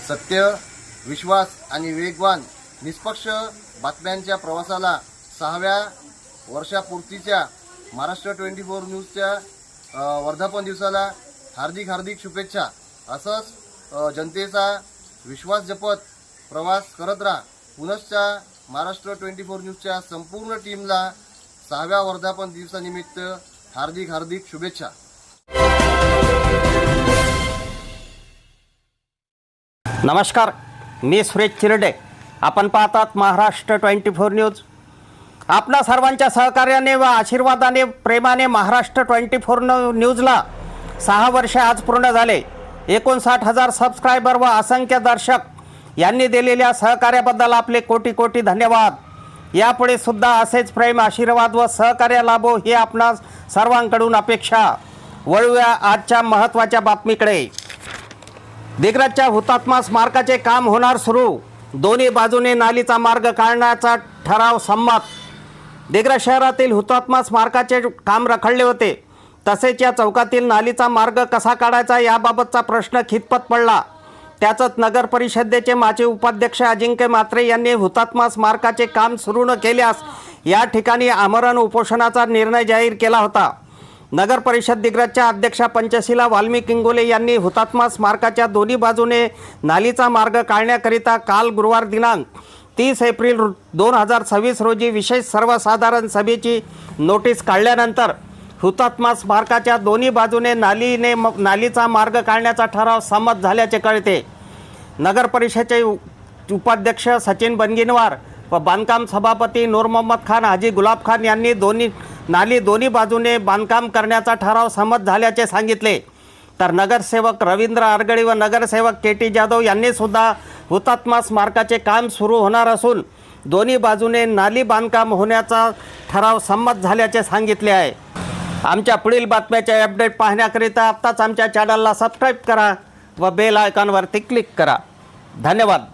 सत्य, विश्वास आणि वेगवान निष्पक्ष बातम्यांच्या प्रवासाला 6व्या वर्षापूर्तीच्या महाराष्ट्र 24 न्यूजच्या वर्धापन दिवसाला हार्दिक शुभेच्छा। असंच जनतेचा विश्वास जपत प्रवास करत राहा। पुनश्च महाराष्ट्र 24 न्यूजच्या संपूर्ण टीमला 6व्या वर्धापन दिवसानिमित्त हार्दिक शुभेच्छा। नमस्कार, मी सुरेश चिरडे। आपण पाहतात महाराष्ट्र 24 न्यूज। आपणा सर्वांच्या सहकार्याने व आशीर्वादाने प्रेमाने महाराष्ट्र 24 न्यूजला 6 वर्षे आज पूर्ण झाले। 59,000 सबस्क्रायबर व असंख्य दर्शक यांनी दिलेल्या सहकार्याबद्दल आपले कोटी धन्यवाद। यापुढे सुद्धा असेच प्रेम, आशीर्वाद व सहकार्य लाभो ही आपणा सर्वांकडून अपेक्षा। वळूया आजच्या महत्त्वाच्या बातमीकडे। दिग्रजच्या हुतात्मा स्मारकाचे काम होणार सुरू। दोन्ही बाजूने नालीचा मार्ग काढण्याचा ठराव संमत। दिग्रज शहरातील हुतात्मा स्मारकाचे काम रखडले होते, तसेच या चौकातील नालीचा मार्ग कसा काढायचा याबाबतचा प्रश्न खितपत पडला। त्यातच नगर परिषदेचे माजी उपाध्यक्ष अजिंक्य म्हात्रे यांनी हुतात्मा स्मारकाचे काम सुरू न केल्यास या ठिकाणी आमरण उपोषणाचा निर्णय जाहीर केला होता। नगर परिषद दिग्रजच्या अध्यक्षा पंचशीला वाल्मिक इंगोले यांनी हुतात्मा स्मारकाच्या दोन्ही बाजूने नालीचा मार्ग काढण्याकरिता काल गुरुवार दिनांक 30 एप्रिल 2026 रोजी विशेष सर्वसाधारण सभेची नोटीस काढल्यानंतर हुतात्मा स्मारकाच्या दोन्ही बाजूने नालीचा मार्ग काढण्याचा ठराव संमत झाल्याचे कळते। नगर परिषदेचे उपाध्यक्ष सचिन बनगिनवार व बांधकाम सभापती नूर मोहम्मद खान, हाजी गुलाब खान यांनी दोन्ही बाजूने बांधकाम करण्याचा ठराव संमत झाल्याचे सांगितले। तर नगरसेवक रवींद्र आरगडी व नगरसेवक KT जाधव यांनी सुद्धा हुतात्मा स्मारकाचे काम सुरू होणार असून दोन्ही बाजूने नाली बांधकाम होण्याचा ठराव संमत झाल्याचे सांगितले आहे। आमच्या पुढील बातम्याचे अपडेट पाहण्याकरिता आत्ताच आमच्या चॅनलला सबस्क्राईब करा व बेल आयकॉनवरती क्लिक करा। धन्यवाद।